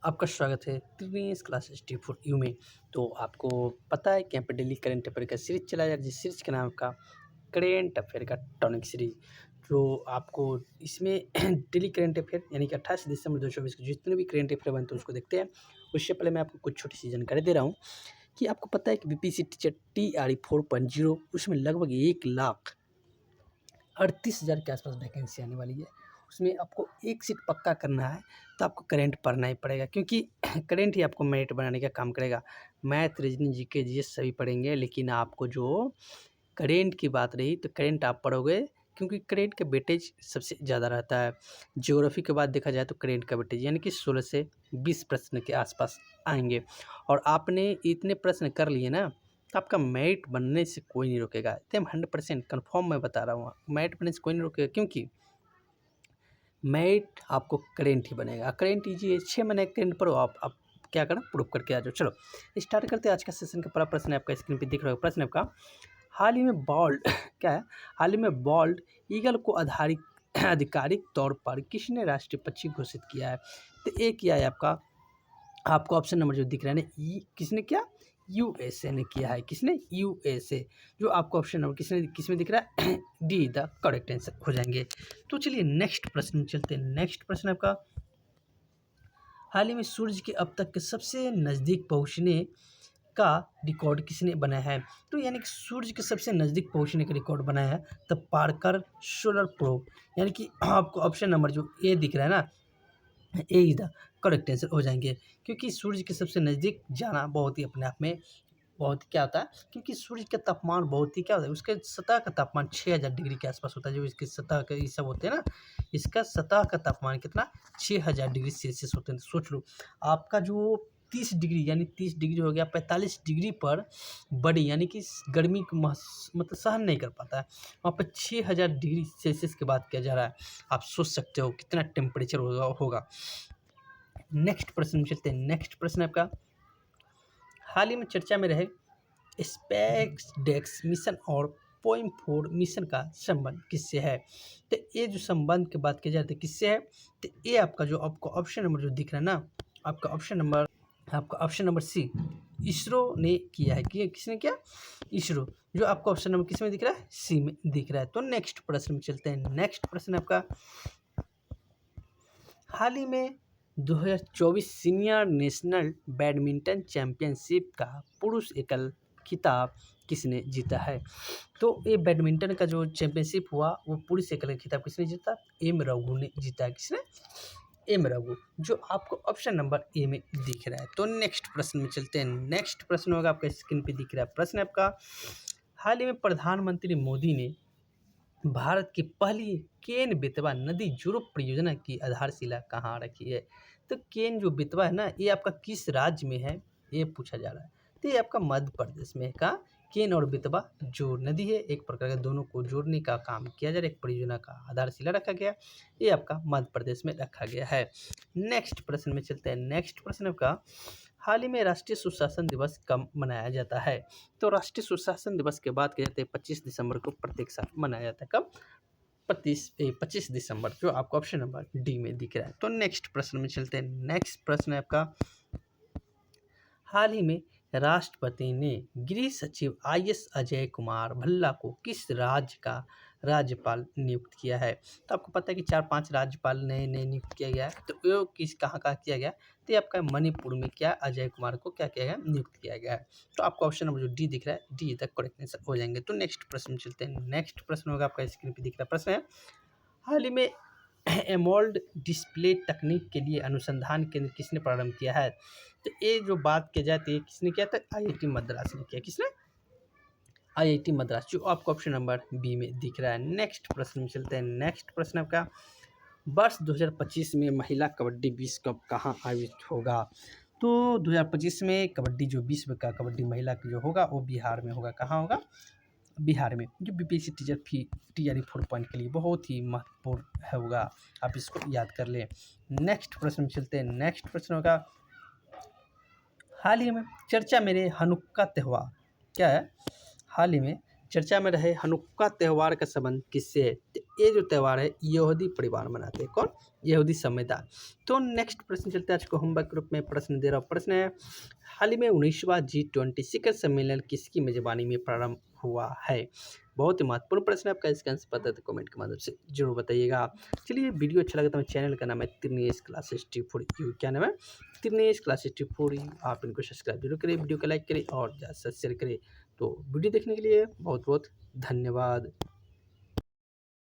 आपका स्वागत है त्रिवेणी क्लासेस टी फॉर यू में। तो आपको पता है कि यहाँ पे डेली करेंट अफेयर का सीरीज चला जा रहा है, जिस सीरीज का नाम का करेंट अफेयर का टॉनिक सीरीज। तो आपको इसमें डेली करेंट अफेयर यानी कि 28 दिसंबर 2024 के जितने भी करेंट अफेयर बनते हैं उसको देखते हैं। उससे पहले मैं आपको कुछ छोटी सी जानकारी दे रहा हूँ कि आपको पता है कि बीपीएससी टीचर TRE 4.0 उसमें लगभग 1,38,000 के आसपास वैकेंसी आने वाली है। उसमें आपको एक सीट पक्का करना है तो आपको करेंट पढ़ना ही पड़ेगा, क्योंकि करेंट ही आपको मेरिट बनाने का काम करेगा। मैथ, रीजनिंग, जीके, जीएस सभी पढ़ेंगे, लेकिन आपको जो करेंट की बात रही तो करेंट आप पढ़ोगे, क्योंकि करेंट का वेटेज सबसे ज़्यादा रहता है। ज्योग्राफी के बाद देखा जाए तो करेंट का वेटेज यानी कि 16 से 20 प्रश्न के आसपास आएंगे। और आपने इतने प्रश्न कर लिए ना तो आपका मेरिट बनने से कोई नहीं रोकेगा। एकदम 100% कन्फर्म मैं बता रहा हूँ, मेरिट बनने से कोई नहीं रोकेगा, क्योंकि मेरिट आपको करेंट ही बनेगा। करेंट कीजिए 6 महीने करेंट पर आप क्या करना, प्रूफ करके आ जाओ। चलो स्टार्ट करते हैं आज का सेशन का। पहला प्रश्न है आपका, स्क्रीन पे दिख रहा होगा। प्रश्न आपका, हाल ही में बॉल्ड क्या है, हाल ही में बॉल्ड ईगल को आधिकारिक तौर पर किसने राष्ट्रीय पक्षी घोषित किया है? तो एक किया है आपको ऑप्शन नंबर जो दिख रहा है ना, किसने किया, USA ने किया है। किसने, USA। जो आपको ऑप्शन नंबर किसमें दिख रहा है, डी द करेक्ट आंसर हो जाएंगे। तो चलिए नेक्स्ट प्रश्न में चलते हैं। नेक्स्ट प्रश्न आपका, हाल ही में सूरज के अब तक के सबसे नज़दीक पहुंचने का रिकॉर्ड किसने बनाया है? तो यानी कि सूरज के सबसे नज़दीक पहुंचने का रिकॉर्ड बनाया है द पार्कर सोलर प्रोब। यानी कि आपको ऑप्शन नंबर जो ए दिख रहा है ना, ए इज द करेक्ट आंसर हो जाएंगे, क्योंकि सूर्य के सबसे नज़दीक जाना बहुत ही अपने आप में बहुत क्या होता है, क्योंकि सूर्य का तापमान बहुत ही क्या होता है, उसके सतह का तापमान 6000 डिग्री के आसपास होता है। जो इसके सतह के ये सब होते हैं ना, इसका सतह का तापमान कितना, 6000 डिग्री सेल्सियस होते हैं। तो सोच लो आपका जो 30 डिग्री यानी 30 डिग्री हो गया, 45 डिग्री पर बड़ी यानी कि गर्मी को मतलब सहन नहीं कर पाता है, वहाँ पर 6000 डिग्री सेल्सियस की बात किया जा रहा है। आप सोच सकते हो कितना टेम्परेचर होगा। नेक्स्ट प्रश्न में चलते हैं। नेक्स्ट प्रश्न आपका, हाल ही में चर्चा में रहे स्पेस डेक्स मिशन और पोइम 4 मिशन का संबंध किससे है? तो ये जो संबंध की बात की जाती है किससे है, तो ये आपका जो आपको ऑप्शन नंबर जो दिख रहा है ना, आपका ऑप्शन नंबर सी, इसरो ने किया है। किसने किया, इसरो। जो आपका ऑप्शन नंबर किस में दिख रहा है, सी में दिख रहा है। तो नेक्स्ट प्रश्न में चलते हैं। नेक्स्ट प्रश्न आपका, हाल ही में 2024 सीनियर नेशनल बैडमिंटन चैंपियनशिप का पुरुष एकल खिताब किसने जीता है? तो ये बैडमिंटन का जो चैंपियनशिप हुआ वो पुरुष एकल खिताब किसने जीता, एम रघु ने जीता है। किसने, एम रघु। जो आपको ऑप्शन नंबर ए में दिख रहा है। तो नेक्स्ट प्रश्न में चलते हैं। नेक्स्ट प्रश्न होगा आपका स्क्रीन पे दिख रहा है। प्रश्न आपका, हाल ही में प्रधानमंत्री मोदी ने भारत की पहली केन बेतवा नदी जोड़ो परियोजना की आधारशिला कहाँ रखी है? तो केन जो बेतवा है ना, ये आपका किस राज्य में है, ये पूछा जा रहा है। तो ये आपका मध्य प्रदेश में का केन और बेतवा जो नदी है, एक प्रकार का दोनों को जोड़ने का काम किया जा रहा है, एक परियोजना का आधारशिला रखा गया। ये आपका मध्य प्रदेश में रखा गया है। नेक्स्ट प्रश्न में चलते हैं। नेक्स्ट प्रश्न आपका, हाल ही में राष्ट्रीय सुशासन दिवस कब मनाया जाता है? तो राष्ट्रीय सुशासन दिवस के बाद क्या जाते हैं, 25 दिसंबर को प्रत्येक साल मनाया जाता है। कब, 25 दिसंबर। जो आपको ऑप्शन नंबर डी में दिख रहा है। तो नेक्स्ट प्रश्न में चलते हैं। नेक्स्ट प्रश्न है आपका, हाल ही में राष्ट्रपति ने गृह सचिव IS अजय कुमार भल्ला को किस राज्य का राज्यपाल नियुक्त किया है? तो आपको पता है कि 4-5 राज्यपाल नए नए नियुक्त किया गया है। तो वो किस कहाँ किया गया, तो ये आपका मणिपुर में क्या अजय कुमार को क्या किया गया, नियुक्त किया गया है। तो आपको ऑप्शन नंबर जो डी दिख रहा है, डी तक करेक्ट आंसर हो जाएंगे। तो नेक्स्ट प्रश्न में चलते हैं। नेक्स्ट प्रश्न होगा आपका स्क्रीन पर दिख रहा प्रश्न है, हाल ही में एमोल्ड डिस्प्ले तकनीक के लिए अनुसंधान केंद्र किसने प्रारंभ किया है? तो ये जो बात की जाती है किसने किया था, IIT मद्रास ने किया। किसने, IIT मद्रास। जो आपको ऑप्शन नंबर बी में दिख रहा है। नेक्स्ट प्रश्न में चलते हैं। नेक्स्ट प्रश्न आपका, वर्ष 2025 में महिला कबड्डी विश्व कप कहाँ आयोजित होगा? तो 2025 में कबड्डी जो विश्व का कबड्डी महिला जो होगा वो बिहार में होगा। कहाँ होगा, बिहार में। जो बीपीएससी टीचर TRE 4 के लिए बहुत ही महत्वपूर्ण होगा, आप इसको याद कर लें। नेक्स्ट प्रश्न में चलते हैं। नेक्स्ट प्रश्न होगा, हाल ही में चर्चा में रहे हनुक्का त्यौहार क्या है, हाल ही में चर्चा में रहे हनुक्का त्यौहार का संबंध किससे है? ये जो त्यौहार है यहूदी परिवार मनाते हैं। कौन? यहूदी समुदाय। तो नेक्स्ट प्रश्न चलते हैं, आज को होमवर्क ग्रुप में प्रश्न दे रहा हूँ। प्रश्न है, हाल ही में 19वां G20 शिखर सम्मेलन किसकी मेजबानी में प्रारंभ हुआ है? बहुत ही महत्वपूर्ण प्रश्न है आपका, इसका आंसर पता है तो कमेंट के माध्यम से जरूर बताइएगा। चलिए, वीडियो अच्छा लगा तो मेरे चैनल का नाम है त्रिनेश क्लासेस T4U। क्या नाम है? त्रिनेश क्लासेस T4U। आप इनको सब्सक्राइब जरूर करें, वीडियो को लाइक करें और ज़्यादा से शेयर करें। तो वीडियो देखने के लिए बहुत बहुत धन्यवाद।